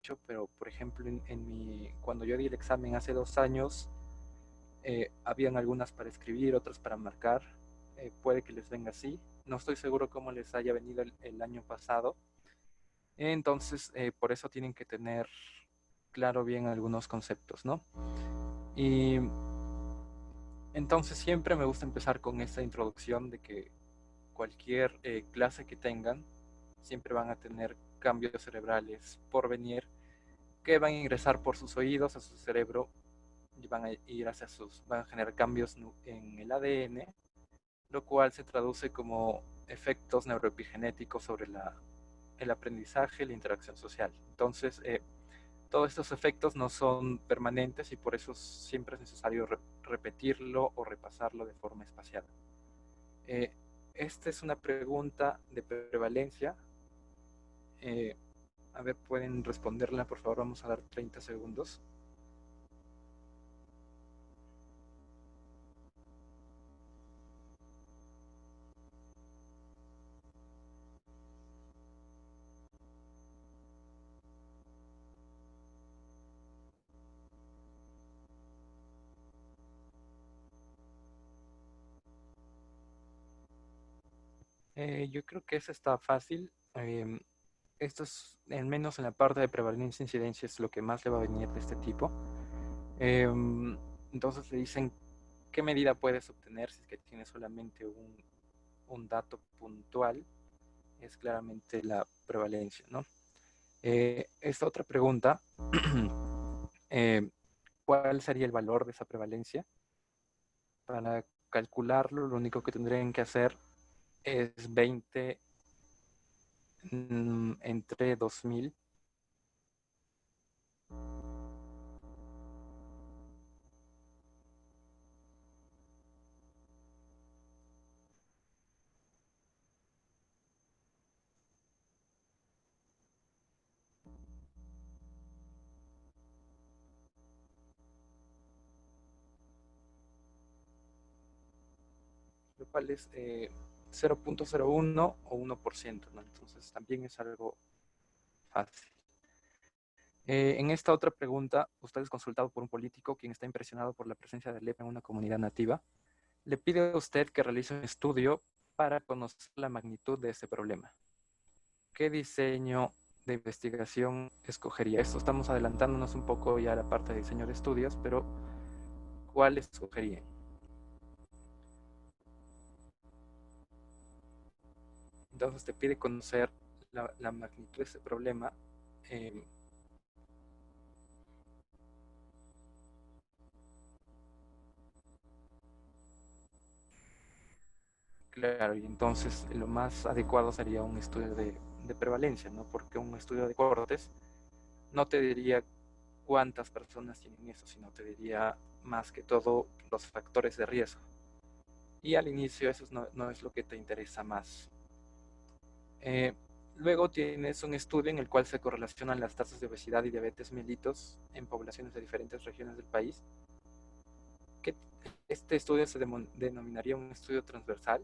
mucho, pero por ejemplo, cuando yo di el examen hace 2 años, habían algunas para escribir, otras para marcar. Puede que les venga así. No estoy seguro cómo les haya venido el año pasado. Entonces, por eso tienen que tener claro bien algunos conceptos, ¿no? Y entonces siempre me gusta empezar con esta introducción de que cualquier clase que tengan, siempre van a tener cambios cerebrales por venir, que van a ingresar por sus oídos a su cerebro y van a ir van a generar cambios en el ADN, lo cual se traduce como efectos neuroepigenéticos sobre el aprendizaje y la interacción social. Entonces, todos estos efectos no son permanentes y por eso siempre es necesario repetirlo o repasarlo de forma espaciada. Eh, Esta es una pregunta de prevalencia. Eh, a ver, pueden responderla, por favor, vamos a dar 30 segundos. Yo creo que esa está fácil. Esto es, al menos en la parte de prevalencia e incidencia, es lo que más le va a venir de este tipo. Eh, entonces le dicen qué medida puedes obtener si es que tienes solamente un dato puntual, es claramente la prevalencia, ¿no? Esta otra pregunta, eh, ¿cuál sería el valor de esa prevalencia? Para calcularlo, lo único que tendrían que hacer es 20 entre 2000. Lo cual es 0.01 o 1%, ¿no? Entonces también es algo fácil. En esta otra pregunta, usted es consultado por un político quien está impresionado por la presencia del LEP en una comunidad nativa. Le pide a usted que realice un estudio para conocer la magnitud de este problema. ¿Qué diseño de investigación escogería? Esto estamos adelantándonos un poco ya a la parte de diseño de estudios, pero ¿cuál escogería? Entonces te pide conocer la magnitud de este problema. Eh, claro, y entonces lo más adecuado sería un estudio de prevalencia, ¿no? Porque un estudio de cohortes no te diría cuántas personas tienen eso, sino te diría más que todo los factores de riesgo. Y al inicio eso no es lo que te interesa más. Eh, Luego tienes un estudio en el cual se correlacionan las tasas de obesidad y diabetes mellitus en poblaciones de diferentes regiones del país. Que este estudio se denominaría un estudio transversal.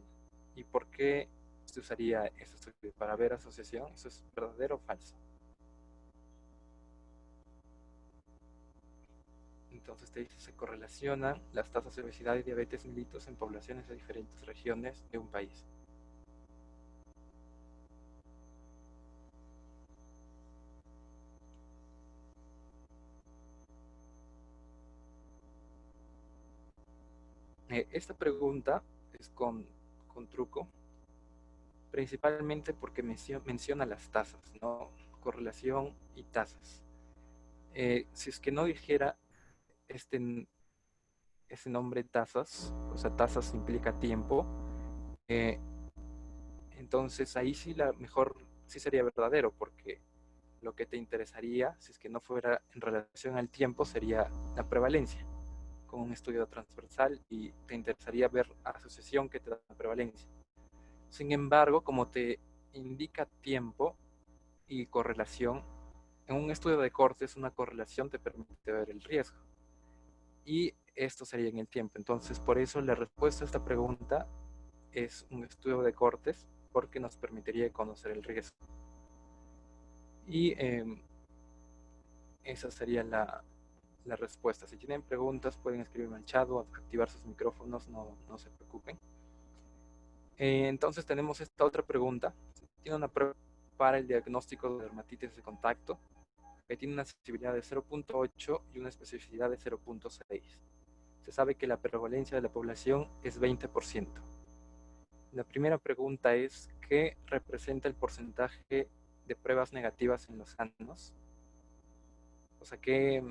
¿Y por qué se usaría este estudio? Para ver asociación. ¿Eso es verdadero o falso? Entonces te dice, se correlacionan las tasas de obesidad y diabetes mellitus en poblaciones de diferentes regiones de un país. Esta pregunta es con truco, principalmente porque menciona las tasas, ¿no? Correlación y tasas. Si es que no dijera este, ese nombre tasas, o sea, tasas implica tiempo, eh, entonces ahí sí la mejor sí sería verdadero, porque lo que te interesaría, si es que no fuera en relación al tiempo, sería la prevalencia, con un estudio transversal, y te interesaría ver asociación que te da la prevalencia. Sin embargo, como te indica tiempo y correlación, en un estudio de cortes una correlación te permite ver el riesgo. Y esto sería en el tiempo. Entonces, por eso la respuesta a esta pregunta es un estudio de cortes, porque nos permitiría conocer el riesgo. Y esa sería la respuesta. Si tienen preguntas, pueden escribirme al chat o activar sus micrófonos, no se preocupen. Entonces tenemos esta otra pregunta. Tiene una prueba para el diagnóstico de dermatitis de contacto que tiene una sensibilidad de 0.8 y una especificidad de 0.6. Se sabe que la prevalencia de la población es 20%. La primera pregunta es, ¿qué representa el porcentaje de pruebas negativas en los sanos? O sea, ¿qué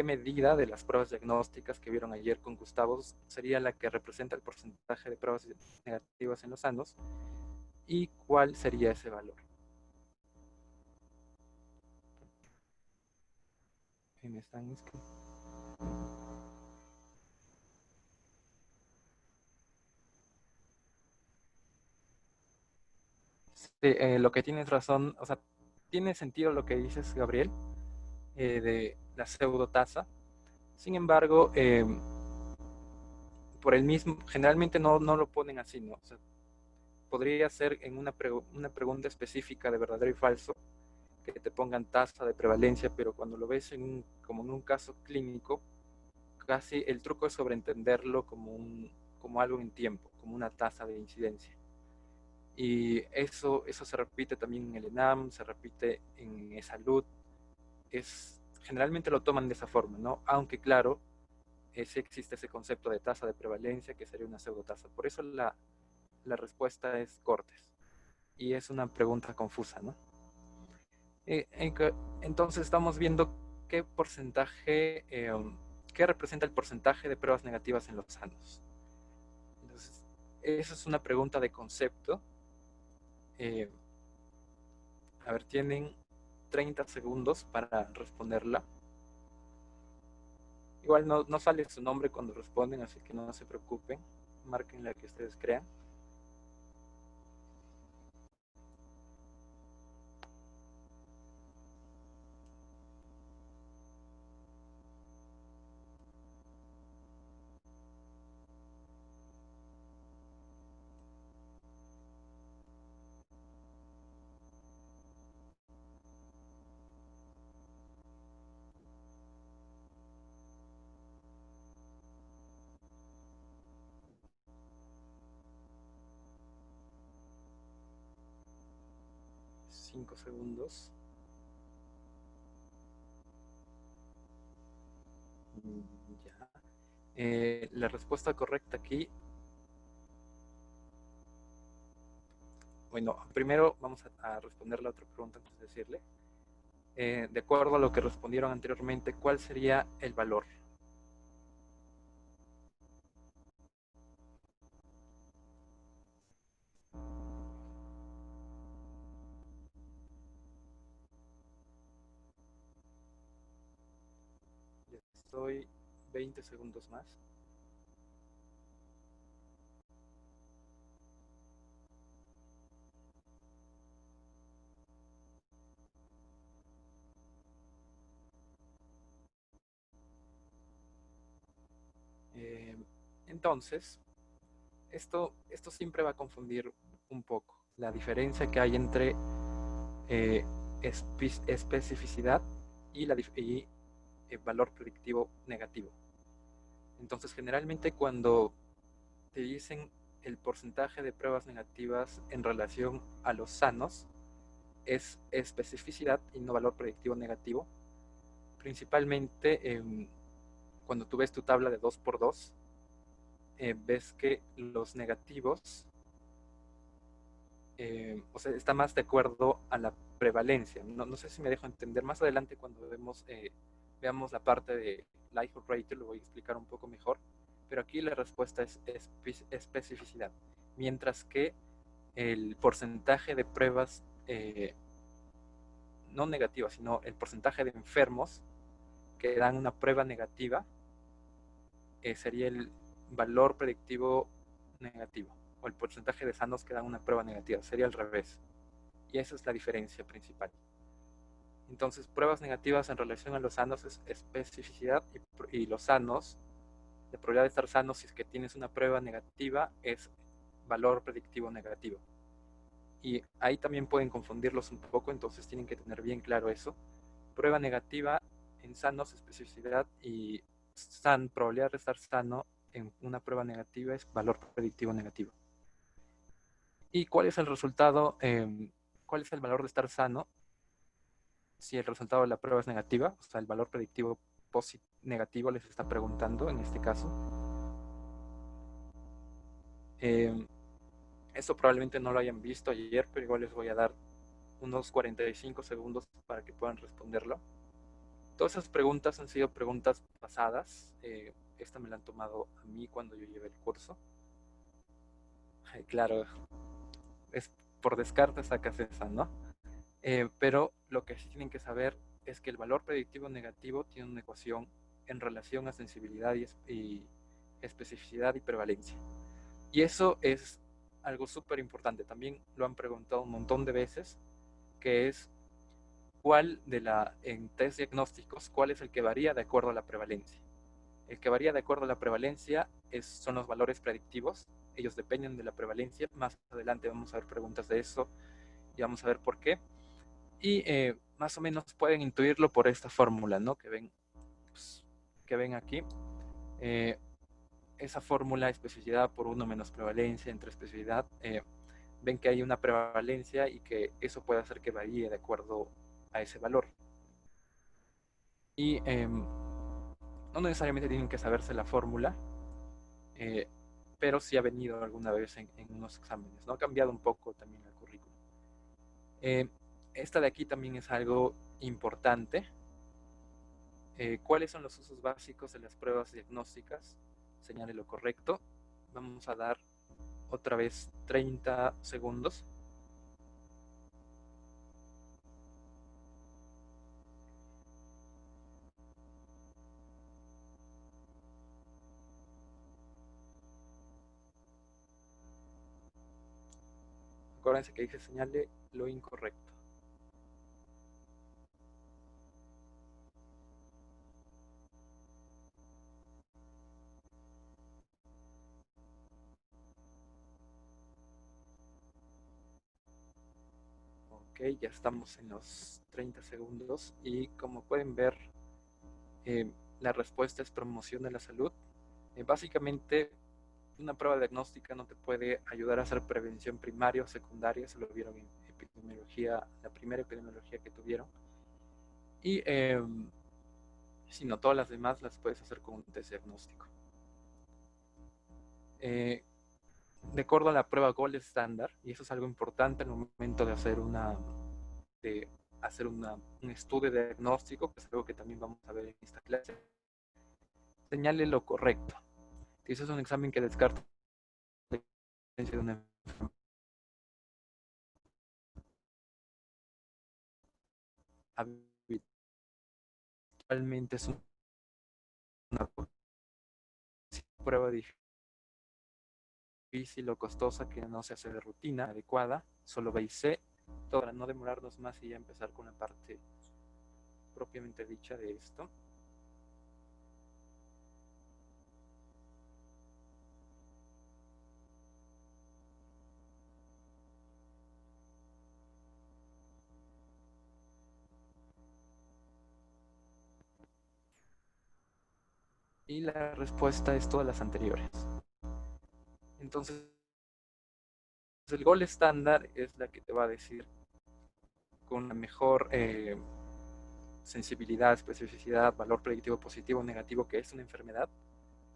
medida de las pruebas diagnósticas que vieron ayer con Gustavo sería la que representa el porcentaje de pruebas negativas en los sanos? ¿Y cuál sería ese valor? ¿Me están inscritos? Sí, lo que tienes razón, o sea, tiene sentido lo que dices, Gabriel, de la pseudotasa. Sin embargo, por el mismo, generalmente no lo ponen así, ¿no? O sea, podría ser en una pregunta específica de verdadero y falso, que te pongan tasa de prevalencia, pero cuando lo ves como en un caso clínico, casi el truco es sobreentenderlo como algo en tiempo, como una tasa de incidencia. Y eso se repite también en el ENAM, se repite en salud. Generalmente lo toman de esa forma, ¿no? Aunque claro, sí existe ese concepto de tasa de prevalencia que sería una pseudotasa. Por eso la respuesta es cortes. Y es una pregunta confusa, ¿no? Entonces estamos viendo qué porcentaje, qué representa el porcentaje de pruebas negativas en los sanos. Entonces, esa es una pregunta de concepto. A ver, tienen 30 segundos para responderla. Igual no sale su nombre cuando responden, así que no se preocupen. Marquen la que ustedes crean. 5 segundos. Ya. La respuesta correcta aquí. Bueno, primero vamos a responder la otra pregunta antes de decirle. De acuerdo a lo que respondieron anteriormente, ¿cuál sería el valor? Ya estoy 20 segundos más. Eh, entonces, esto siempre va a confundir un poco la diferencia que hay entre eh, especificidad y valor predictivo negativo. Entonces, generalmente cuando te dicen el porcentaje de pruebas negativas en relación a los sanos, es especificidad y no valor predictivo negativo. Principalmente cuando tú ves tu tabla de 2x2, ves que los negativos, o sea, está más de acuerdo a la prevalencia. No sé si me dejo entender. Más adelante cuando veamos la parte de likelihood rate, lo voy a explicar un poco mejor. Pero aquí la respuesta es especificidad. Mientras que el porcentaje de pruebas no negativas, sino el porcentaje de enfermos que dan una prueba negativa sería el valor predictivo negativo, o el porcentaje de sanos que dan una prueba negativa, sería al revés. Y esa es la diferencia principal. Entonces, pruebas negativas en relación a los sanos es especificidad y los sanos, la probabilidad de estar sanos si es que tienes una prueba negativa es valor predictivo negativo. Y ahí también pueden confundirlos un poco, entonces tienen que tener bien claro eso, prueba negativa en sanos, especificidad y probabilidad de estar sano en una prueba negativa es valor predictivo negativo. ¿Y cuál es el resultado? ¿Cuál es el valor de estar sano si el resultado de la prueba es negativa? O sea, el valor predictivo negativo les está preguntando en este caso. Eso probablemente no lo hayan visto ayer, pero igual les voy a dar unos 45 segundos para que puedan responderlo. Todas esas preguntas han sido preguntas pasadas. Esta me la han tomado a mí cuando yo llevé el curso. Claro, es por descarte sacas esa, ¿no? Pero lo que sí tienen que saber es que el valor predictivo negativo tiene una ecuación en relación a sensibilidad y especificidad y prevalencia. Y eso es algo súper importante. También lo han preguntado un montón de veces, que es en test diagnósticos, cuál es el que varía de acuerdo a la prevalencia. El que varía de acuerdo a la prevalencia son los valores predictivos. Ellos dependen de la prevalencia. Más adelante vamos a ver preguntas de eso y vamos a ver por qué. Y más o menos pueden intuirlo por esta fórmula, ¿no? Que ven aquí. Esa fórmula, especificidad por 1 menos prevalencia entre especificidad, ven que hay una prevalencia y que eso puede hacer que varíe de acuerdo a ese valor. Y no necesariamente tienen que saberse la fórmula, pero sí ha venido alguna vez en unos exámenes, ¿no? Ha cambiado un poco también el currículum. Esta de aquí también es algo importante. ¿Cuáles son los usos básicos de las pruebas diagnósticas? Señale lo correcto. Vamos a dar otra vez 30 segundos. Acuérdense que dice señale lo incorrecto. Ok, ya estamos en los 30 segundos y como pueden ver, la respuesta es promoción de la salud. Básicamente, una prueba diagnóstica no te puede ayudar a hacer prevención primaria o secundaria, se lo vieron en epidemiología, la primera epidemiología que tuvieron. Y si no, todas las demás las puedes hacer con un test diagnóstico. De acuerdo a la prueba Gold Standard, y eso es algo importante al momento de hacer un estudio diagnóstico, que es algo que también vamos a ver en esta clase, señale lo correcto. Si eso es un examen que descarta la existencia de una enfermedad, habitualmente es una prueba difícil o costosa que no se hace de rutina adecuada, solo B y C, todo para no demorarnos más y ya empezar con la parte propiamente dicha de esto. Y la respuesta es todas las anteriores. Entonces, el gol estándar es la que te va a decir con la mejor sensibilidad, especificidad, valor predictivo positivo o negativo que es una enfermedad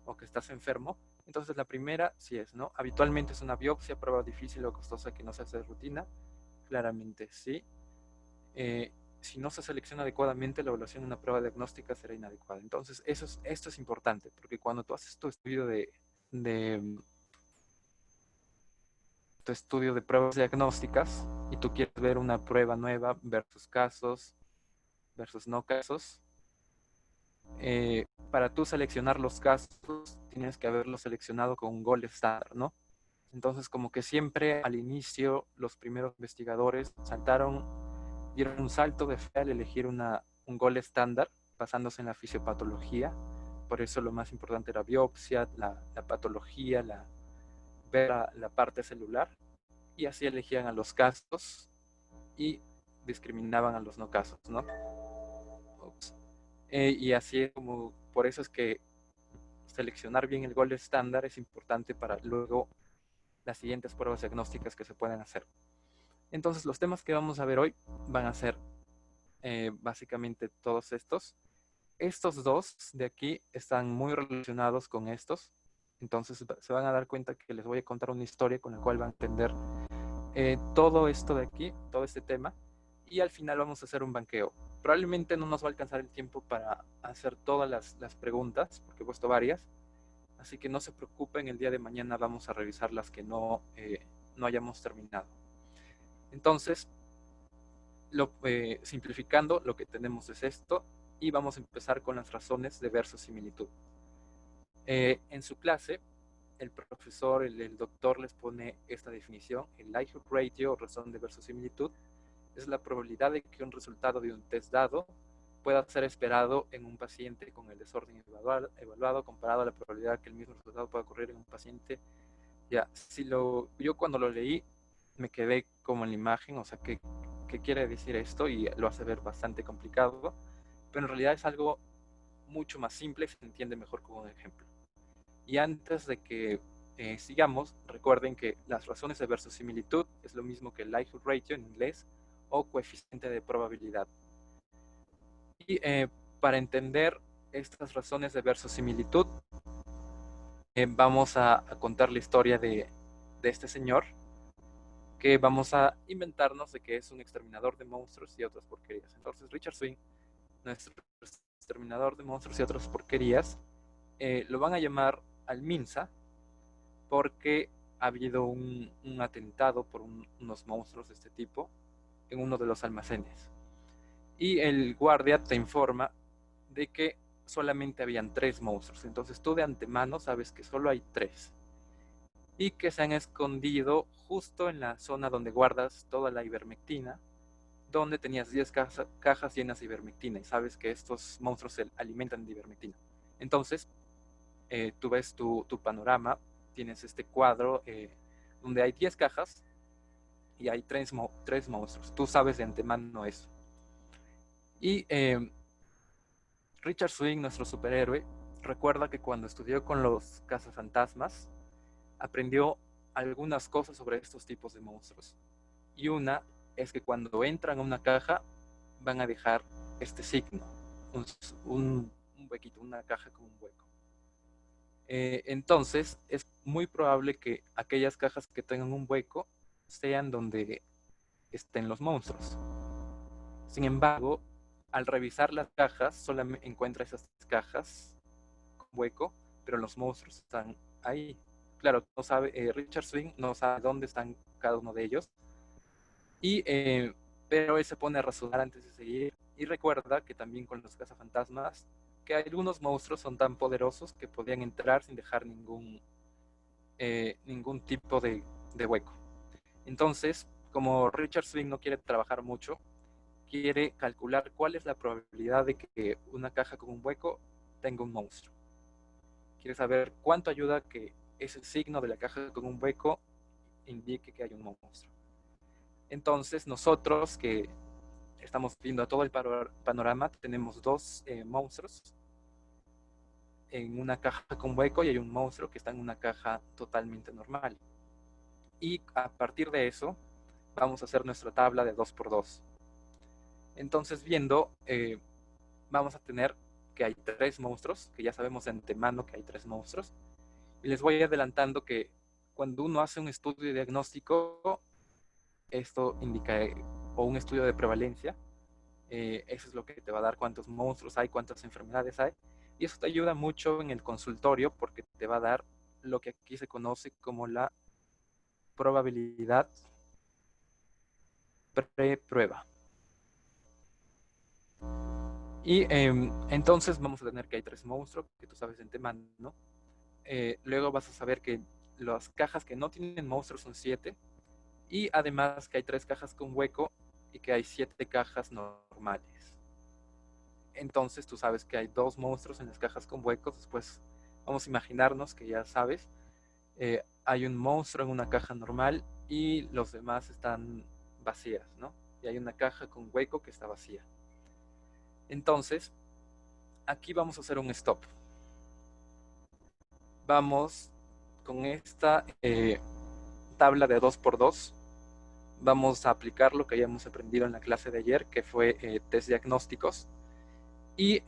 o que estás enfermo. Entonces la primera sí es, ¿no? Habitualmente es una biopsia, prueba difícil o costosa que no se hace de rutina. Claramente sí. Si no se selecciona adecuadamente, la evaluación de una prueba diagnóstica será inadecuada. Entonces esto es importante, porque cuando tú haces tu estudio tu estudio de pruebas diagnósticas y tú quieres ver una prueba nueva versus casos, versus no casos, para tú seleccionar los casos tienes que haberlo seleccionado con un gol estándar, ¿no? Entonces como que siempre al inicio los primeros investigadores dieron un salto de fe al elegir un gol estándar basándose en la fisiopatología. Por eso lo más importante era biopsia, la patología, ver la parte celular, y así elegían a los casos y discriminaban a los no casos, ¿no? Y así es como, por eso es que seleccionar bien el gol estándar es importante para luego las siguientes pruebas diagnósticas que se pueden hacer. Entonces, los temas que vamos a ver hoy van a ser básicamente todos estos. Estos dos de aquí están muy relacionados con estos. Entonces, se van a dar cuenta que les voy a contar una historia con la cual van a entender todo esto de aquí, todo este tema. Y al final vamos a hacer un banqueo. Probablemente no nos va a alcanzar el tiempo para hacer todas las preguntas, porque he puesto varias. Así que no se preocupen, el día de mañana vamos a revisar las que no hayamos terminado. Entonces, simplificando, lo que tenemos es esto y vamos a empezar con las razones de verosimilitud. En su clase, el profesor, el doctor les pone esta definición: el likelihood ratio o razón de verosimilitud es la probabilidad de que un resultado de un test dado pueda ser esperado en un paciente con el desorden evaluado comparado a la probabilidad de que el mismo resultado pueda ocurrir en un paciente. Ya, yo cuando lo leí me quedé como en la imagen, o sea, ¿qué quiere decir esto? Y lo hace ver bastante complicado, pero en realidad es algo mucho más simple y se entiende mejor con un ejemplo. Y antes de que sigamos, recuerden que las razones de verosimilitud es lo mismo que el likelihood ratio en inglés o coeficiente de probabilidad. Y para entender estas razones de verosimilitud, vamos a contar la historia de este señor, que vamos a inventarnos de que es un exterminador de monstruos y otras porquerías. Entonces, Richard Swing, nuestro exterminador de monstruos y otras porquerías, lo van a llamar al Minsa porque ha habido un atentado por unos monstruos de este tipo en uno de los almacenes. Y el guardia te informa de que solamente habían 3 monstruos. Entonces tú de antemano sabes que solo hay 3. Y que se han escondido justo en la zona donde guardas toda la ivermectina, donde tenías 10 cajas llenas de ivermectina. Y sabes que estos monstruos se alimentan de ivermectina. Entonces, tú ves tu panorama, tienes este cuadro donde hay 10 cajas y hay 3 monstruos. Tú sabes de antemano eso. Y Richard Swing, nuestro superhéroe, recuerda que cuando estudió con los cazafantasmas, aprendió algunas cosas sobre estos tipos de monstruos. Y una es que cuando entran a una caja van a dejar este signo, un huequito, una caja con un hueco. Entonces es muy probable que aquellas cajas que tengan un hueco sean donde estén los monstruos. Sin embargo, al revisar las cajas, solamente encuentra esas cajas con hueco, pero los monstruos están ahí. Claro, no sabe, Richard Swing no sabe dónde están cada uno de ellos, pero él se pone a razonar antes de seguir y recuerda que también con los cazafantasmas, que algunos monstruos son tan poderosos que podían entrar sin dejar ningún tipo de hueco. Entonces, como Richard Swing no quiere trabajar mucho, quiere calcular cuál es la probabilidad de que una caja con un hueco tenga un monstruo. Quiere saber cuánto ayuda que ese signo de la caja con un hueco indique que hay un monstruo. Entonces, nosotros que estamos viendo todo el panorama, tenemos 2 monstruos en una caja con hueco y hay un monstruo que está en una caja totalmente normal. Y a partir de eso, vamos a hacer nuestra tabla de 2×2. Entonces, vamos a tener que hay 3 monstruos, que ya sabemos de antemano que hay 3 monstruos. Y les voy adelantando que cuando uno hace un estudio diagnóstico, esto indica, o un estudio de prevalencia, eso es lo que te va a dar cuántos monstruos hay, cuántas enfermedades hay. Y eso te ayuda mucho en el consultorio porque te va a dar lo que aquí se conoce como la probabilidad pre-prueba. Y entonces vamos a tener que hay 3 monstruos, que tú sabes de antemano, ¿no? Luego vas a saber que las cajas que no tienen monstruos son 7. Y además que hay 3 cajas con hueco y que hay 7 cajas normales. Entonces tú sabes que hay 2 monstruos en las cajas con huecos. Después vamos a imaginarnos que ya sabes, hay un monstruo en una caja normal y los demás están vacías, ¿no? Y hay una caja con hueco que está vacía. Entonces, aquí vamos a hacer un stop. Vamos con esta tabla de 2x2. Vamos a aplicar lo que ya hemos aprendido en la clase de ayer, que fue test diagnósticos. Y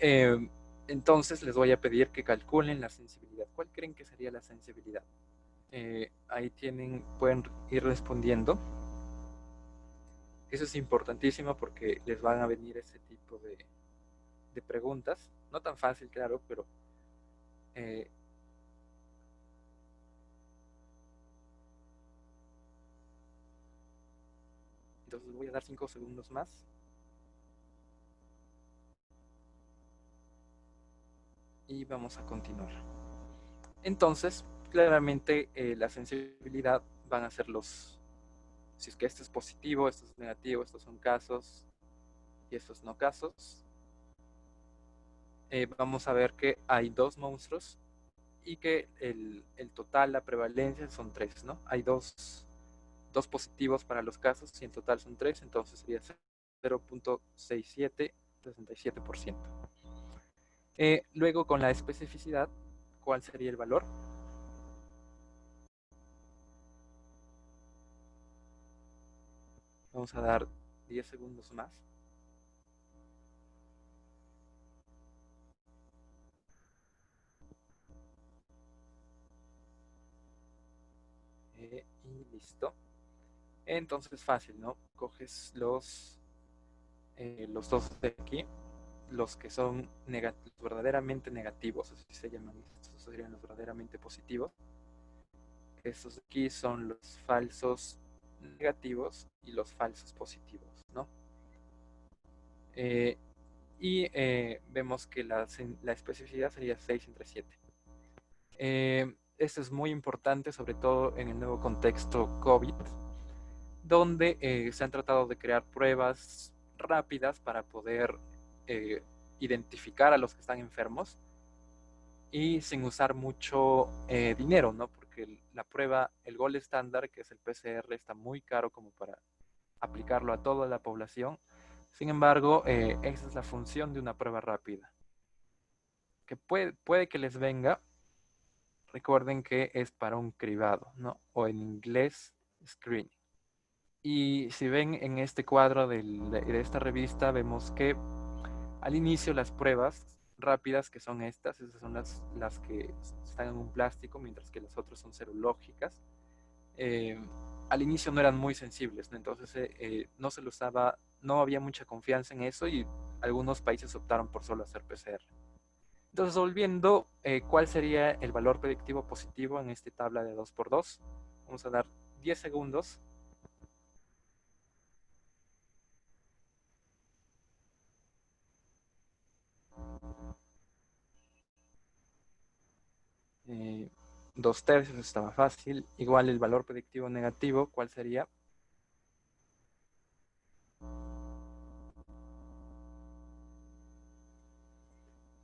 entonces les voy a pedir que calculen la sensibilidad. ¿Cuál creen que sería la sensibilidad? Ahí pueden ir respondiendo. Eso es importantísimo porque les van a venir ese tipo de preguntas. No tan fácil, claro, pero entonces voy a dar 5 segundos más. Y vamos a continuar. Entonces, claramente la sensibilidad van a ser si es que esto es positivo, esto es negativo, estos son casos y estos no casos. Vamos a ver que hay dos monstruos y que el total, la prevalencia son 3, ¿no? Hay dos positivos para los casos y en total son 3, entonces sería 0.6767%. Luego con la especificidad, ¿cuál sería el valor? Vamos a dar 10 segundos más. Y listo. Entonces fácil, ¿no? Coges los dos de aquí, los que son verdaderamente negativos, así se llaman, estos serían los verdaderamente positivos. Estos de aquí son los falsos negativos y los falsos positivos, ¿no? Vemos que la especificidad sería 6 entre 7. Esto es muy importante, sobre todo en el nuevo contexto COVID, donde se han tratado de crear pruebas rápidas para poder eh, identificar a los que están enfermos y sin usar mucho dinero, ¿no? Porque la prueba, el gol estándar, que es el PCR, está muy caro como para aplicarlo a toda la población. Sin embargo, esa es la función de una prueba rápida. Que puede que les venga, recuerden que es para un cribado, ¿no? O en inglés, screening. Y si ven en este cuadro de esta revista, vemos que al inicio las pruebas rápidas, que son esas son las que están en un plástico, mientras que las otras son serológicas, eh, al inicio no eran muy sensibles, ¿no? Entonces no se lo usaba, no había mucha confianza en eso y algunos países optaron por solo hacer PCR. Entonces, volviendo, ¿cuál sería el valor predictivo positivo en esta tabla de 2x2? Vamos a dar 10 segundos. Eh, 2/3 estaba fácil. Igual el valor predictivo negativo, ¿cuál sería?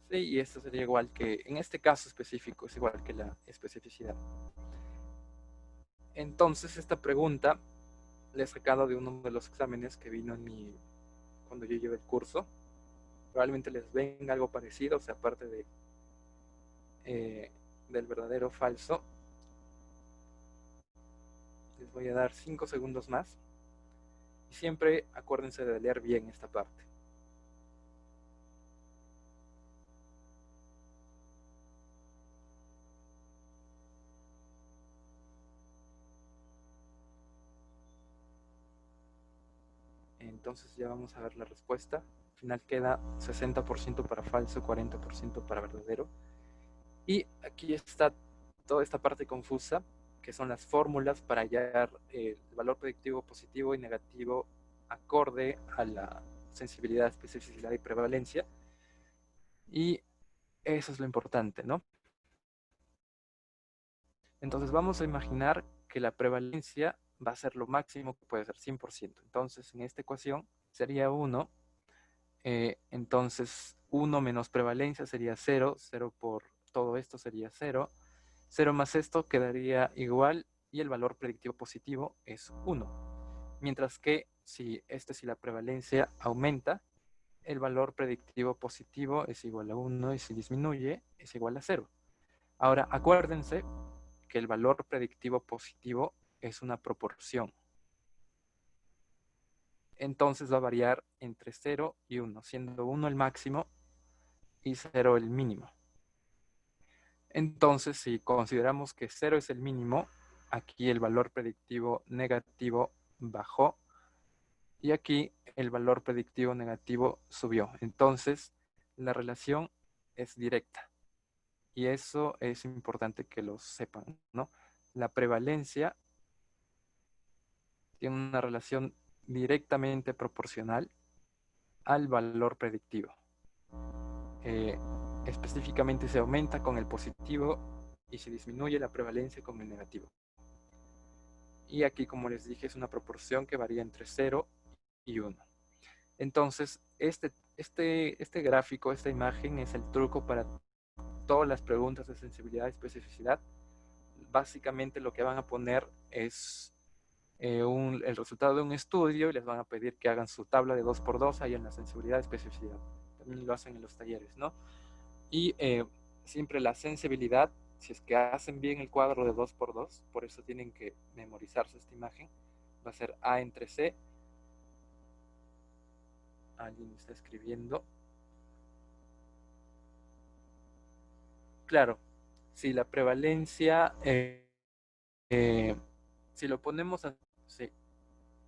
Sí, y esto sería igual que, en este caso específico, es igual que la especificidad. Entonces, esta pregunta la he sacado de uno de los exámenes que vino cuando yo llevé el curso. Probablemente les venga algo parecido, o sea, aparte del verdadero o falso. Les voy a dar 5 segundos más. Y siempre acuérdense de leer bien esta parte. Entonces ya vamos a ver la respuesta. Al final queda 60% para falso, 40% para verdadero. Y aquí está toda esta parte confusa, que son las fórmulas para hallar el valor predictivo positivo y negativo acorde a la sensibilidad, especificidad y prevalencia. Y eso es lo importante, ¿no? Entonces vamos a imaginar que la prevalencia va a ser lo máximo que puede ser 100%. Entonces en esta ecuación sería 1. Entonces 1 menos prevalencia sería 0. 0 por todo esto sería 0. 0 más esto quedaría igual y el valor predictivo positivo es 1. Mientras que si la prevalencia aumenta, el valor predictivo positivo es igual a 1 y si disminuye es igual a 0. Ahora, acuérdense que el valor predictivo positivo es una proporción. Entonces va a variar entre 0 y 1, siendo 1 el máximo y 0 el mínimo. Entonces, si consideramos que 0 es el mínimo, aquí el valor predictivo negativo bajó y aquí el valor predictivo negativo subió. Entonces, la relación es directa y eso es importante que lo sepan, ¿no? La prevalencia tiene una relación directamente proporcional al valor predictivo. Específicamente se aumenta con el positivo y se disminuye la prevalencia con el negativo. Y aquí, como les dije, es una proporción que varía entre 0 y 1. Entonces, este gráfico, esta imagen es el truco para todas las preguntas de sensibilidad y especificidad. Básicamente lo que van a poner es el resultado de un estudio y les van a pedir que hagan su tabla de 2x2 ahí en la sensibilidad y especificidad. También lo hacen en los talleres, ¿no? Y siempre la sensibilidad, si es que hacen bien el cuadro de 2x2, por eso tienen que memorizarse esta imagen, va a ser A entre C. Alguien está escribiendo. Claro, si la prevalencia, si lo ponemos así,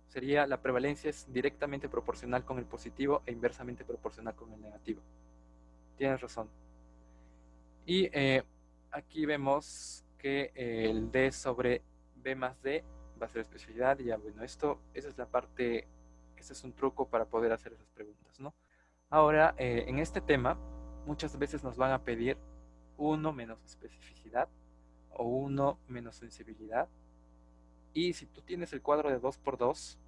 sería la prevalencia es directamente proporcional con el positivo e inversamente proporcional con el negativo. Tienes razón. Y aquí vemos que el D sobre B más D va a ser especificidad y ya, bueno, esa es la parte, ese es un truco para poder hacer esas preguntas, ¿no? Ahora, en este tema, muchas veces nos van a pedir 1 menos especificidad o 1 menos sensibilidad. Y si tú tienes el cuadro de 2x2,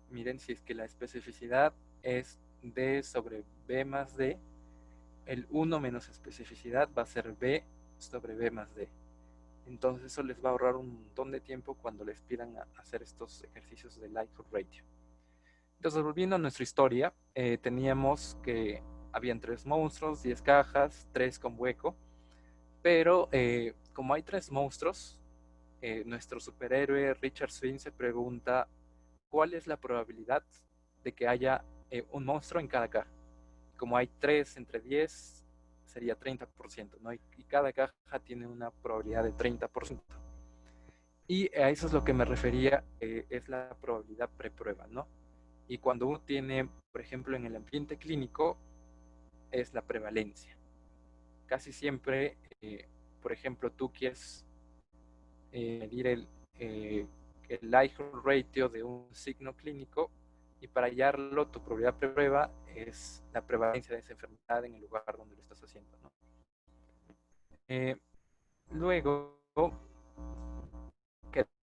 miren, si es que la especificidad es D sobre B más D, el 1 menos especificidad va a ser B sobre B más D. Entonces eso les va a ahorrar un montón de tiempo cuando les pidan hacer estos ejercicios de likelihood ratio. Entonces, volviendo a nuestra historia, teníamos que habían 3 monstruos, 10 cajas, 3 con hueco, pero como hay 3 monstruos, nuestro superhéroe Richard Swing se pregunta cuál es la probabilidad de que haya un monstruo en cada caja. Como hay 3 entre 10, sería 30%, ¿no? Y cada caja tiene una probabilidad de 30%. Y a eso es lo que me refería, es la probabilidad preprueba, ¿no? Y cuando uno tiene, por ejemplo, en el ambiente clínico, es la prevalencia. Casi siempre, por ejemplo, tú quieres medir el likelihood ratio de un signo clínico y para hallarlo tu probabilidad prueba es la prevalencia de esa enfermedad en el lugar donde lo estás haciendo, ¿no? Luego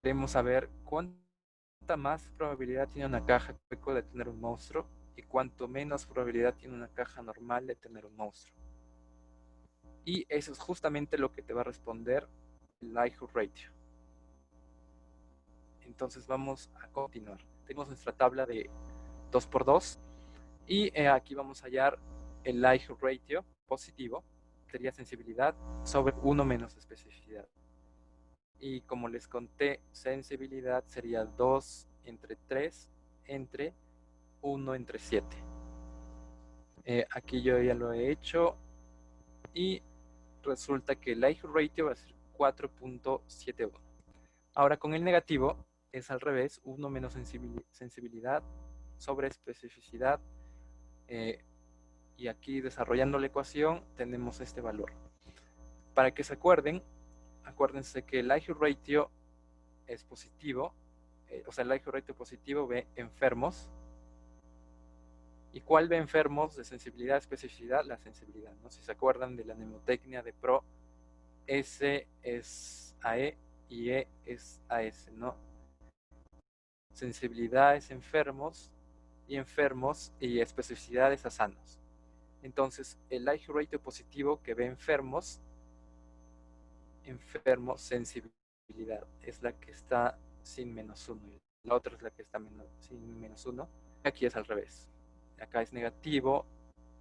queremos saber cuánta más probabilidad tiene una caja de tener un monstruo y cuánto menos probabilidad tiene una caja normal de tener un monstruo. Y eso es justamente lo que te va a responder el likelihood ratio. Entonces vamos a continuar. Tenemos nuestra tabla de 2x2 y aquí vamos a hallar el likelihood ratio positivo, sería sensibilidad sobre 1 menos especificidad. Y como les conté, sensibilidad sería 2 entre 3 entre 1 entre 7. Aquí yo ya lo he hecho y resulta que el likelihood ratio va a ser 4.71. Ahora con el negativo es al revés, 1 menos sensibilidad sobre especificidad. Y aquí desarrollando la ecuación tenemos este valor. Para que se acuerden, acuérdense que el likelihood ratio es positivo, o sea, el likelihood ratio positivo ve enfermos. ¿Y cuál ve enfermos de sensibilidad, especificidad? La sensibilidad, ¿no? Si se acuerdan de la mnemotecnia de Pro, S es a E y E es a S, ¿no? Sensibilidad es enfermos y especificidad es a sanos. Entonces, el likelihood ratio positivo que ve enfermos, sensibilidad, es la que está sin -1. La otra es la que está sin -1. Aquí es al revés. acá es negativo,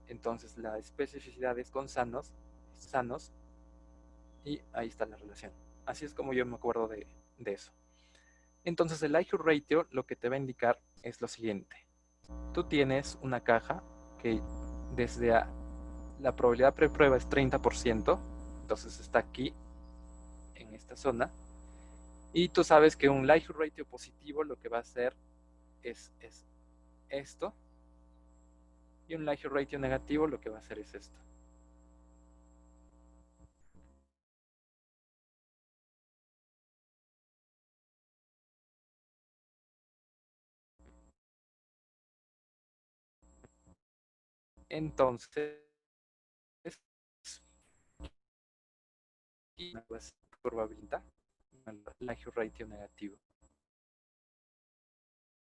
entonces la especificidad es con sanos, y ahí está la relación. Así es como yo me acuerdo de eso. Entonces el likelihood ratio lo que te va a indicar es lo siguiente. Tú tienes una caja que desde la probabilidad preprueba es 30%, entonces está aquí, en esta zona, y tú sabes que un likelihood ratio positivo lo que va a hacer es esto, y un likelihood ratio negativo lo que va a hacer es esto. Entonces, y pues, probabilidad, likelihood ratio negativo,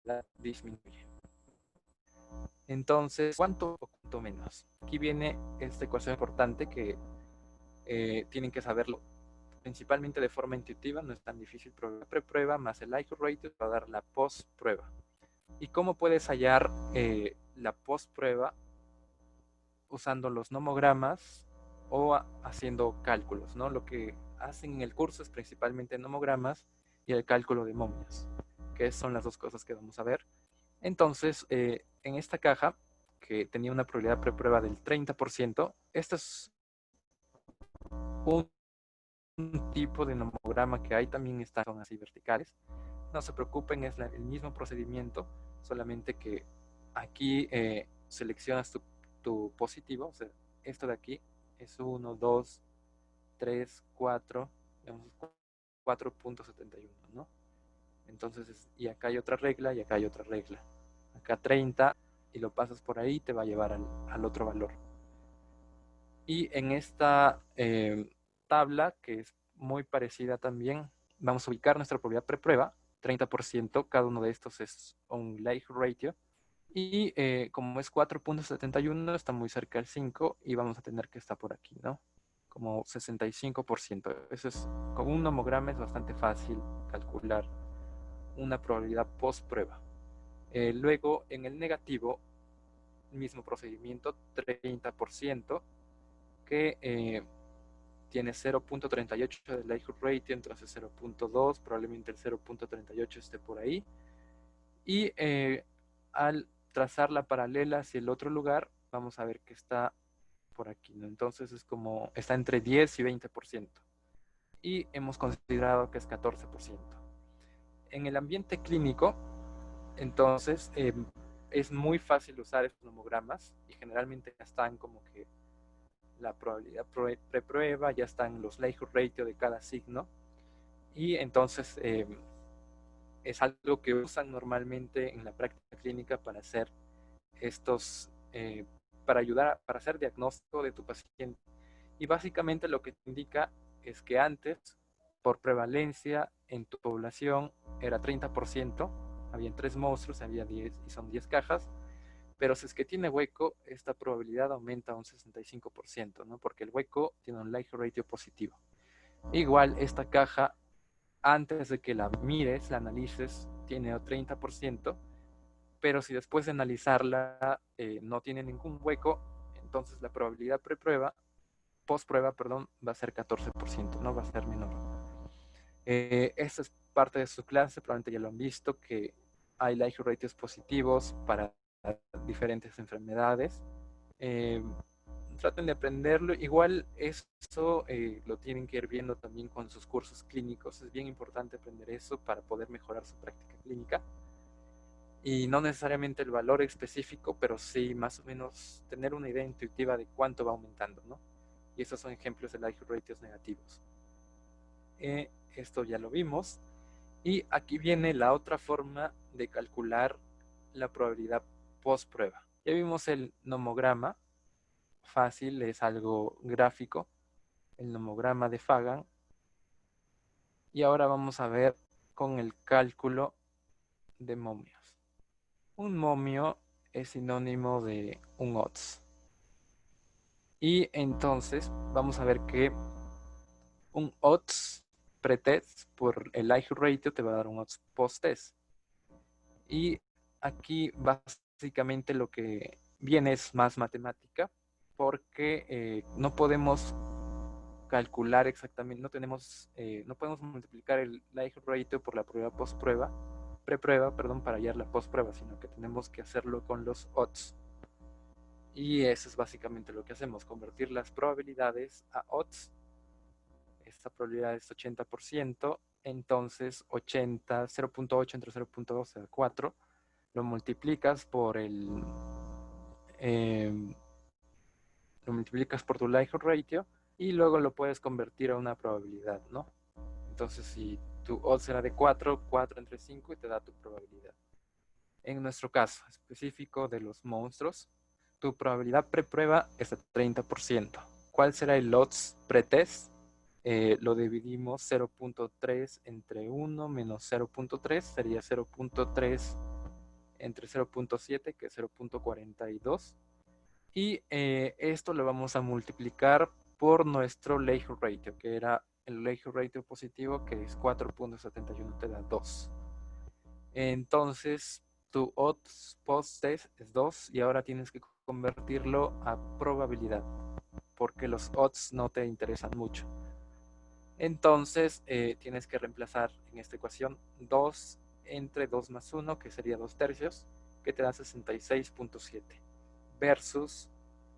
la disminuye. Entonces, ¿cuánto o cuánto menos? Aquí viene esta ecuación importante que tienen que saberlo principalmente de forma intuitiva, no es tan difícil. Preprueba más el likelihood ratio va a dar la post-prueba. ¿Y cómo puedes hallar la post-prueba? Usando los nomogramas o haciendo cálculos, ¿no? Lo que hacen en el curso es principalmente nomogramas y el cálculo de momias, que son las dos cosas que vamos a ver. Entonces, en esta caja, que tenía una probabilidad preprueba del 30%, este es un tipo de nomograma que hay, también están son así verticales. No se preocupen, es el mismo procedimiento, solamente que aquí seleccionas tu positivo, o sea, esto de aquí es 1, 2, 3, 4, digamos 4.71, ¿no? Entonces, y acá hay otra regla y acá hay otra regla. Acá 30 y lo pasas por ahí, te va a llevar al otro valor. Y en esta tabla, que es muy parecida también, vamos a ubicar nuestra probabilidad preprueba, 30%, cada uno de estos es un likelihood ratio, y como es 4.71, está muy cerca del 5 y vamos a tener que estar por aquí, ¿no? Como 65%. Eso es, con un nomograma es bastante fácil calcular una probabilidad post prueba. Luego, en el negativo, mismo procedimiento, 30%, que tiene 0.38 de likelihood ratio, entonces 0.2, probablemente el 0.38 esté por ahí. Y al trazar la paralela hacia el otro lugar, vamos a ver que está por aquí, ¿no? Entonces es como, está entre 10 y 20%. Y hemos considerado que es 14%. En el ambiente clínico, entonces, es muy fácil usar estos nomogramas y generalmente ya están como que la probabilidad preprueba, ya están los likelihood ratio de cada signo y entonces es algo que usan normalmente en la práctica clínica para hacer estos, para ayudar, para hacer diagnóstico de tu paciente. Y básicamente lo que te indica es que antes, por prevalencia en tu población, era 30%, había 3 monstruos, había 10 y son 10 cajas, pero si es que tiene hueco, esta probabilidad aumenta a un 65%, ¿no? Porque el hueco tiene un likelihood ratio positivo. Igual, esta caja, antes de que la mires, la analices, tiene 30%, pero si después de analizarla no tiene ningún hueco, entonces la probabilidad preprueba, postprueba, perdón, va a ser 14%, no va a ser menor. Esta es parte de su clase, probablemente ya lo han visto, que hay likelihood ratios positivos para diferentes enfermedades. Eh, Traten de aprenderlo. Igual eso lo tienen que ir viendo también con sus cursos clínicos. Es bien importante aprender eso para poder mejorar su práctica clínica. Y no necesariamente el valor específico, pero sí más o menos tener una idea intuitiva de cuánto va aumentando, ¿no? Y esos son ejemplos de likelihood ratios negativos. Esto ya lo vimos. Y aquí viene la otra forma de calcular la probabilidad post prueba. Ya vimos el nomograma, fácil, es algo gráfico, el nomograma de Fagan. Y ahora vamos a ver con el cálculo de momios. Un momio es sinónimo de un odds. Y entonces vamos a ver que un odds pretest por el likelihood ratio te va a dar un odds post-test. Y aquí básicamente lo que bien es más matemática porque no podemos calcular exactamente, no podemos multiplicar el like ratio por la prueba preprueba, perdón, para hallar la postprueba, sino que tenemos que hacerlo con los odds. Y eso es básicamente lo que hacemos, convertir las probabilidades a odds. Esta probabilidad es 80%, entonces 80, 0.8 entre 0.2 da 4, lo multiplicas por eh, lo multiplicas por tu likelihood ratio y luego lo puedes convertir a una probabilidad, ¿no? Entonces, si tu odds era de 4, 4 entre 5 y te da tu probabilidad. En nuestro caso específico de los monstruos, tu probabilidad preprueba es de 30%. ¿Cuál será el odds pretest? Lo dividimos 0.3 entre 1 menos 0.3, sería 0.3 entre 0.7, que es 0.42. Y esto lo vamos a multiplicar por nuestro likelihood ratio, que era el likelihood ratio positivo, que es 4.71, te da 2. Entonces, tu odds post-test es 2 y ahora tienes que convertirlo a probabilidad, porque los odds no te interesan mucho. Entonces, tienes que reemplazar en esta ecuación 2 entre 2 más 1, que sería 2 tercios, que te da 66.7, versus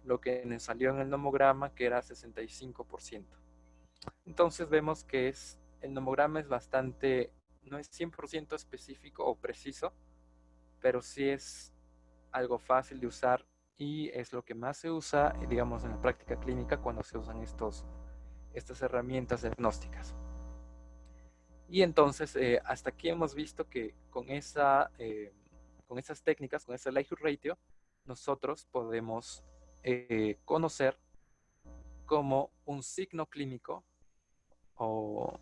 lo que nos salió en el nomograma, que era 65%. Entonces vemos que el nomograma es bastante, no es 100% específico o preciso, pero sí es algo fácil de usar y es lo que más se usa, digamos, en la práctica clínica cuando se usan estas herramientas diagnósticas. Y entonces, hasta aquí hemos visto que con esas técnicas, con ese likelihood ratio, nosotros podemos conocer cómo un signo clínico, o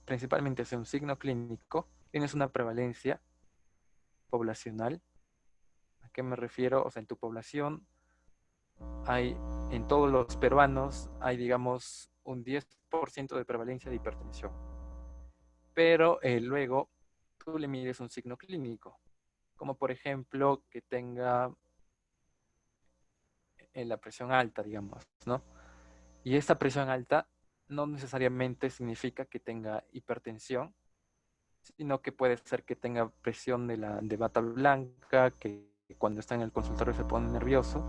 principalmente si un signo clínico, tienes una prevalencia poblacional. ¿A qué me refiero? O sea, en tu población en todos los peruanos, hay, digamos, un 10% de prevalencia de hipertensión. Pero luego tú le mides un signo clínico, como por ejemplo que tenga la presión alta, digamos, ¿no? Y esta presión alta no necesariamente significa que tenga hipertensión, sino que puede ser que tenga presión de bata blanca, que cuando está en el consultorio se pone nervioso,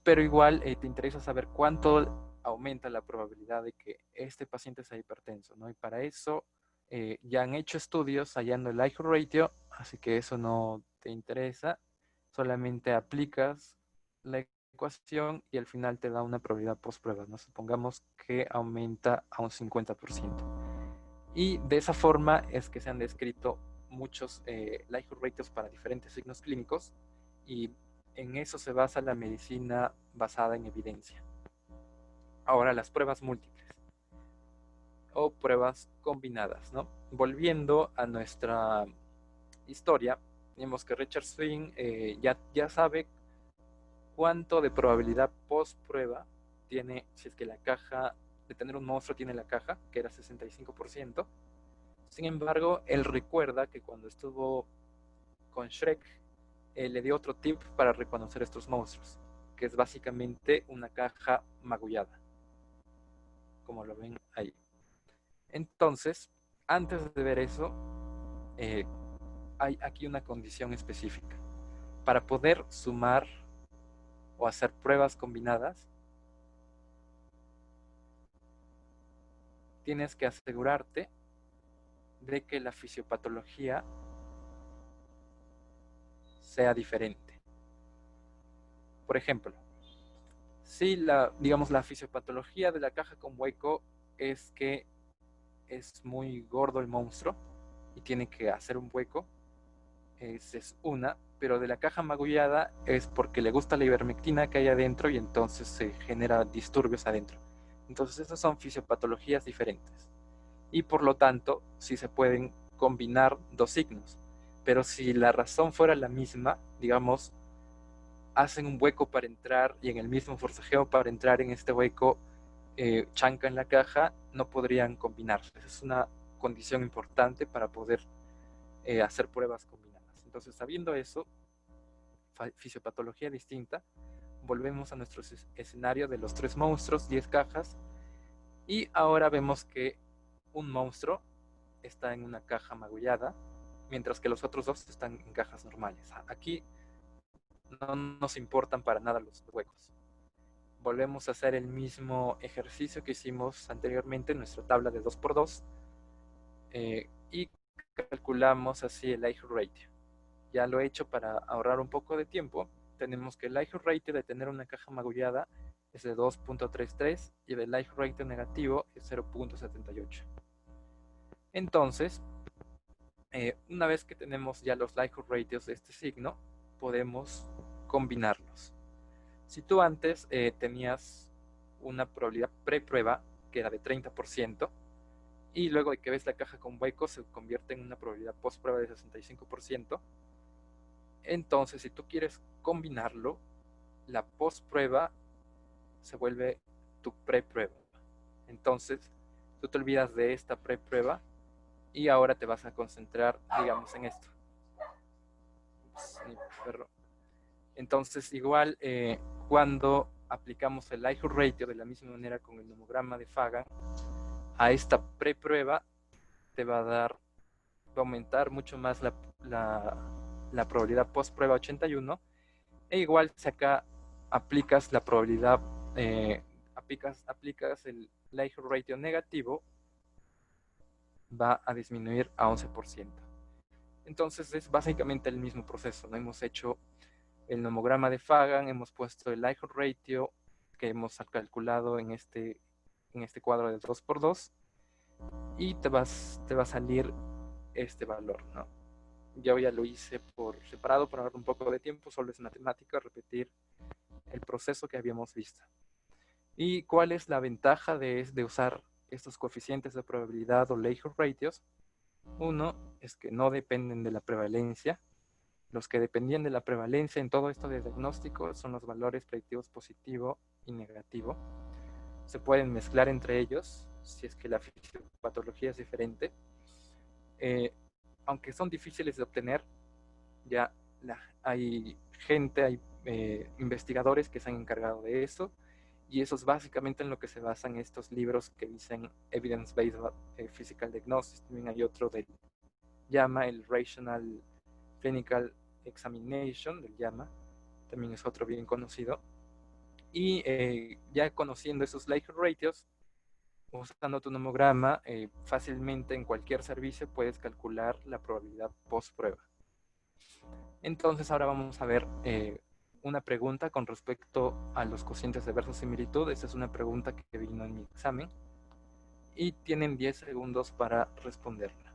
pero igual te interesa saber cuánto aumenta la probabilidad de que este paciente sea hipertenso, ¿no? Y para eso ya han hecho estudios hallando el likelihood ratio, así que eso no te interesa, solamente aplicas la ecuación y al final te da una probabilidad post prueba, ¿no? Supongamos que aumenta a un 50%. Y de esa forma es que se han descrito muchos likelihood ratios para diferentes signos clínicos y en eso se basa la medicina basada en evidencia. Ahora, las pruebas múltiples o pruebas combinadas, ¿no? Volviendo a nuestra historia, vemos que Richard Swing ya sabe cuánto de probabilidad post prueba tiene si es que la caja de tener un monstruo tiene la caja, que era 65%. Sin embargo, él recuerda que cuando estuvo con Shrek, le dio otro tip para reconocer estos monstruos, que es básicamente una caja magullada, como lo ven ahí. Entonces, antes de ver eso, hay aquí una condición específica. Para poder sumar o hacer pruebas combinadas, tienes que asegurarte de que la fisiopatología sea diferente. Por ejemplo, si digamos, la fisiopatología de la caja con hueco es que es muy gordo el monstruo y tiene que hacer un hueco, esa es una, pero de la caja magullada es porque le gusta la ivermectina que hay adentro y entonces se genera disturbios adentro. Entonces esas son fisiopatologías diferentes y por lo tanto sí se pueden combinar dos signos, pero si la razón fuera la misma, digamos, hacen un hueco para entrar y en el mismo forcejeo para entrar en este hueco chanca en la caja, no podrían combinarse. Esa es una condición importante para poder hacer pruebas combinadas. Entonces, sabiendo eso, fisiopatología distinta, volvemos a nuestro escenario de los 3 monstruos, 10 cajas, y ahora vemos que un monstruo está en una caja magullada, mientras que los otros 2 están en cajas normales. Aquí no nos importan para nada los huecos. Volvemos a hacer el mismo ejercicio que hicimos anteriormente en nuestra tabla de 2x2 y calculamos así el likelihood ratio. Ya lo he hecho para ahorrar un poco de tiempo. Tenemos que el likelihood ratio de tener una caja magullada es de 2.33 y el likelihood ratio negativo es 0.78. Entonces, una vez que tenemos ya los likelihood ratios de este signo, podemos combinarlos. Si tú antes tenías una probabilidad pre-prueba que era de 30%, y luego de que ves la caja con huecos se convierte en una probabilidad post-prueba de 65%, entonces si tú quieres combinarlo, la post-prueba se vuelve tu pre-prueba. Entonces, tú te olvidas de esta pre-prueba y ahora te vas a concentrar, digamos, en esto. Perro. Entonces, igual, cuando aplicamos el likelihood ratio de la misma manera con el nomograma de Fagan, a esta pre-prueba te va a aumentar mucho más la probabilidad post-prueba 81, e igual si acá aplicas la probabilidad, aplicas el likelihood ratio negativo, va a disminuir a 11%. Entonces es básicamente el mismo proceso, ¿no? Hemos hecho el nomograma de Fagan, hemos puesto el likelihood ratio que hemos calculado en este cuadro de 2x2 y te va a salir este valor, ¿no? Yo ya lo hice por separado para ahorrar un poco de tiempo, solo es matemática repetir el proceso que habíamos visto. ¿Y cuál es la ventaja de usar estos coeficientes de probabilidad o likelihood ratios? Uno es que no dependen de la prevalencia. Los que dependían de la prevalencia en todo esto de diagnóstico son los valores predictivos positivo y negativo. Se pueden mezclar entre ellos si es que la fisiopatología es diferente. Aunque son difíciles de obtener, ya hay gente, hay investigadores que se han encargado de eso, y eso es básicamente en lo que se basan estos libros que dicen Evidence-Based Physical Diagnosis. También hay otro del JAMA, el Rational Clinical Examination del JAMA, también es otro bien conocido. Y ya conociendo esos likelihood ratios, usando tu nomograma, fácilmente en cualquier servicio puedes calcular la probabilidad post-prueba. Entonces ahora vamos a ver una pregunta con respecto a los cocientes de verosimilitud. Esta es una pregunta que vino en mi examen y tienen 10 segundos para responderla.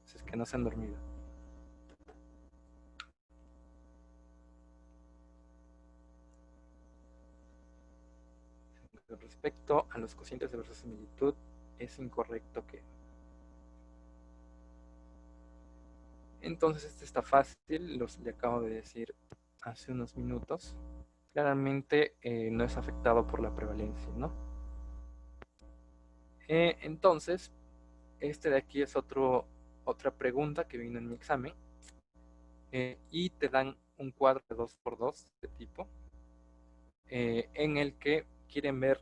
Si es que no se han dormido. Con respecto a los cocientes de verosimilitud, es incorrecto que... Entonces este está fácil, le acabo de decir hace unos minutos. Claramente no es afectado por la prevalencia, ¿no? Entonces, este de aquí es otra pregunta que vino en mi examen, y te dan un cuadro de 2x2 de tipo, en el que quieren ver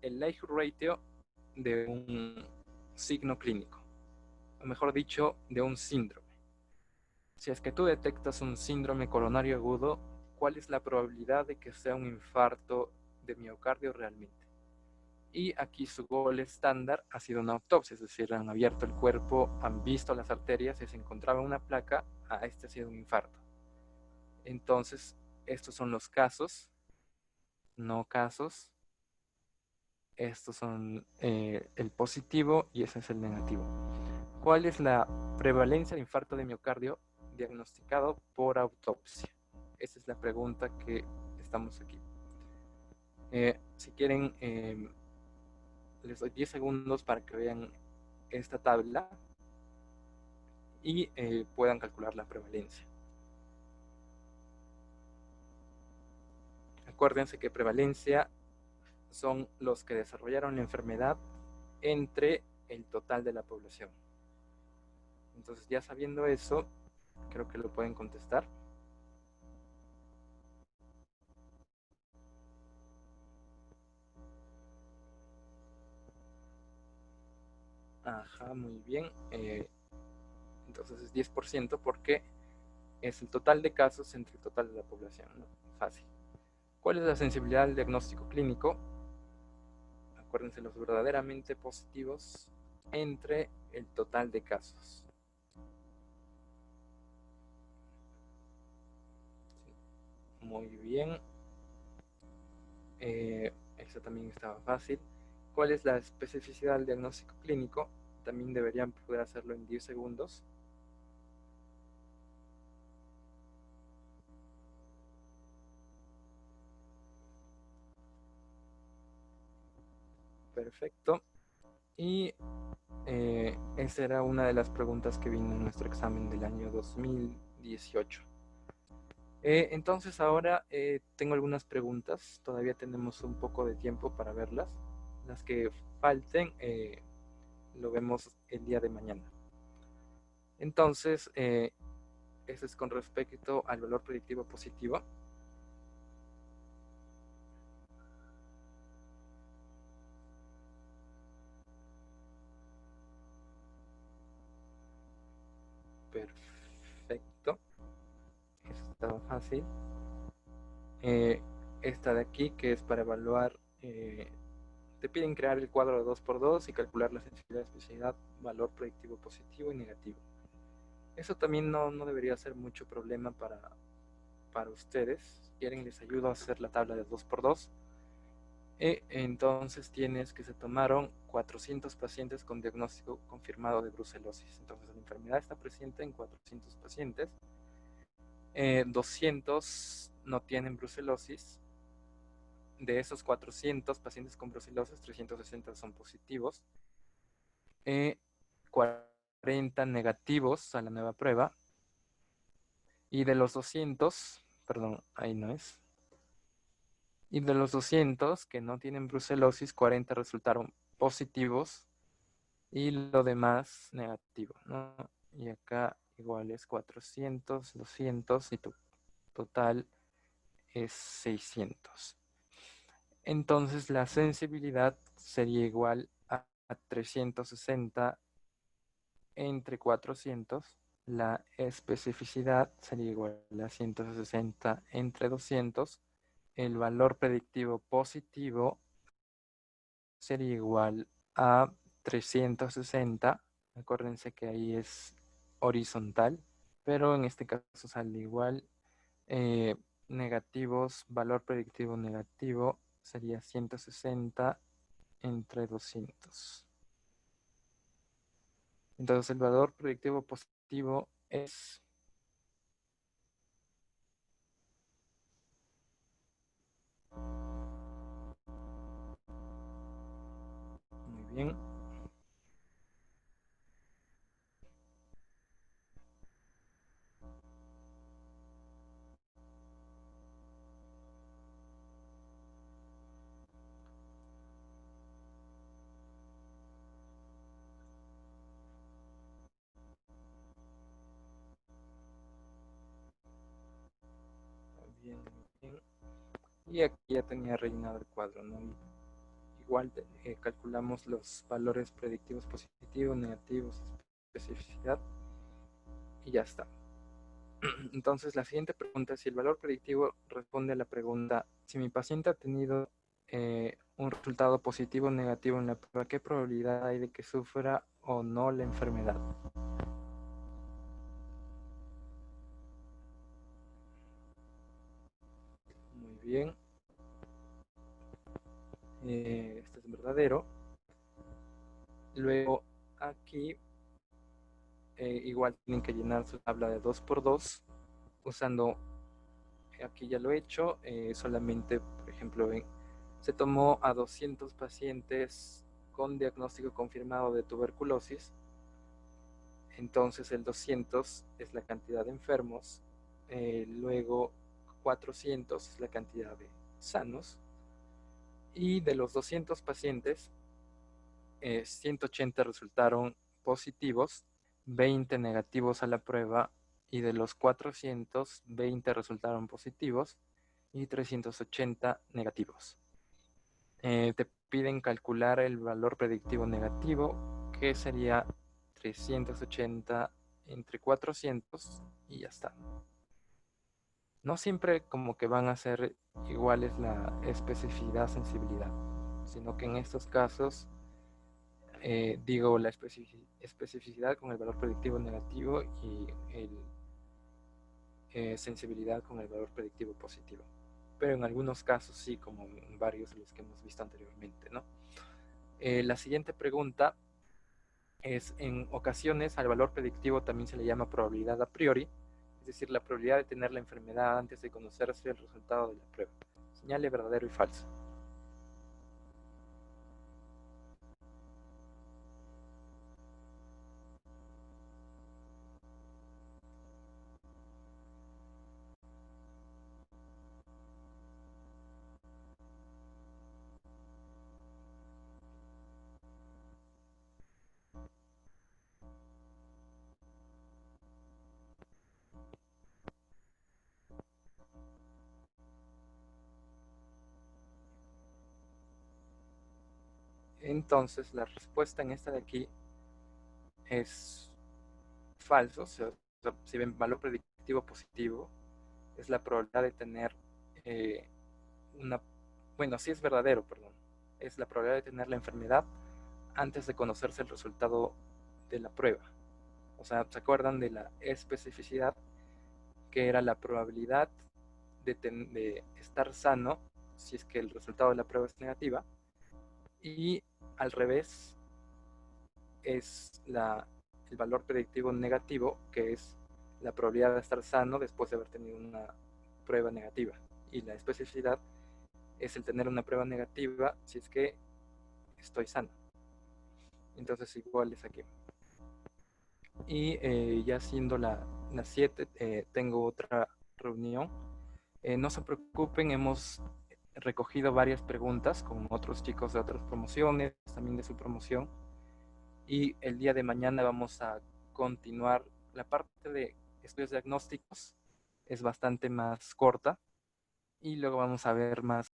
el likelihood ratio de un signo clínico, o mejor dicho, de un síndrome. Si es que tú detectas un síndrome coronario agudo, ¿cuál es la probabilidad de que sea un infarto de miocardio realmente? Y aquí su gol estándar ha sido una autopsia, es decir, han abierto el cuerpo, han visto las arterias y se encontraba una placa, este ha sido un infarto. Entonces, estos son los casos, no casos. Estos son el positivo y ese es el negativo. ¿Cuál es la prevalencia de infarto de miocardio diagnosticado por autopsia? Esa es la pregunta que estamos aquí. Si quieren, les doy 10 segundos para que vean esta tabla y puedan calcular la prevalencia. Acuérdense que prevalencia son los que desarrollaron la enfermedad entre el total de la población. Entonces, ya sabiendo eso, Creo que lo pueden contestar. Ajá, muy bien. Entonces es 10% porque es el total de casos entre el total de la población, ¿no? Fácil. ¿Cuál es la sensibilidad al diagnóstico clínico? Acuérdense, los verdaderamente positivos entre el total de casos. Muy bien. Eso también estaba fácil. ¿Cuál es la especificidad del diagnóstico clínico? También deberían poder hacerlo en 10 segundos. Perfecto. Y esa era una de las preguntas que vino en nuestro examen del año 2018. Entonces ahora tengo algunas preguntas. Todavía tenemos un poco de tiempo para verlas. Las que falten lo vemos el día de mañana. Entonces, eso es con respecto al valor predictivo positivo. Perfecto. Eso estaba fácil. Esta de aquí, que es para evaluar, te piden crear el cuadro de 2x2 y calcular la sensibilidad, especificidad, valor predictivo positivo y negativo. Eso también no debería ser mucho problema para ustedes. Si quieren, les ayudo a hacer la tabla de 2x2. Entonces tienes que se tomaron 400 pacientes con diagnóstico confirmado de brucelosis. Entonces la enfermedad está presente en 400 pacientes. 200 no tienen brucelosis. De esos 400 pacientes con brucelosis, 360 son positivos. 40 negativos a la nueva prueba. Y de los 200, perdón, ahí no es. Y de los 200 que no tienen brucelosis, 40 resultaron positivos y lo demás negativo, ¿no? Y acá igual es 400, 200 y tu total es 600. Entonces la sensibilidad sería igual a 360 entre 400. La especificidad sería igual a 160 entre 200. El valor predictivo positivo sería igual a 360. Acuérdense que ahí es horizontal, pero en este caso sale igual. Eh, Negativos, valor predictivo negativo sería 160 entre 200. Entonces el valor predictivo positivo es, muy bien, bien, bien. Y aquí ya tenía rellenado el cuadro, ¿no? Igual calculamos los valores predictivos positivos, negativos, especificidad y ya está. Entonces la siguiente pregunta es si el valor predictivo responde a la pregunta, si mi paciente ha tenido un resultado positivo o negativo en la prueba, ¿qué probabilidad hay de que sufra o no la enfermedad? Muy bien. Este es verdadero. Luego aquí igual tienen que llenar su tabla de 2x2 usando, aquí ya lo he hecho, solamente, por ejemplo, se tomó a 200 pacientes con diagnóstico confirmado de tuberculosis. Entonces el 200 es la cantidad de enfermos, luego 400 es la cantidad de sanos, y de los 200 pacientes, 180 resultaron positivos, 20 negativos a la prueba y de los 400, 20 resultaron positivos y 380 negativos. Te piden calcular el valor predictivo negativo, que sería 380 entre 400 y ya está. No siempre como que van a ser iguales la especificidad, sensibilidad, sino que en estos casos digo la especificidad con el valor predictivo negativo y el sensibilidad con el valor predictivo positivo. Pero en algunos casos sí, como en varios de los que hemos visto anteriormente, ¿no? La siguiente pregunta es, en ocasiones al valor predictivo también se le llama probabilidad a priori, es decir, la probabilidad de tener la enfermedad antes de conocerse el resultado de la prueba. Señale verdadero y falso. Entonces, la respuesta en esta de aquí es falso. O sea, si ven valor predictivo positivo, es la probabilidad de tener eh, una, bueno, sí es verdadero, perdón, es la probabilidad de tener la enfermedad antes de conocerse el resultado de la prueba. O sea, ¿se acuerdan de la especificidad? Que era la probabilidad de estar sano si es que el resultado de la prueba es negativa. Y al revés es el valor predictivo negativo, que es la probabilidad de estar sano después de haber tenido una prueba negativa. Y la especificidad es el tener una prueba negativa si es que estoy sano. Entonces igual es aquí. Y ya siendo las 7, tengo otra reunión. No se preocupen, hemos recogido varias preguntas con otros chicos de otras promociones, también de su promoción. Y el día de mañana vamos a continuar la parte de estudios diagnósticos. Es bastante más corta. Y luego vamos a ver más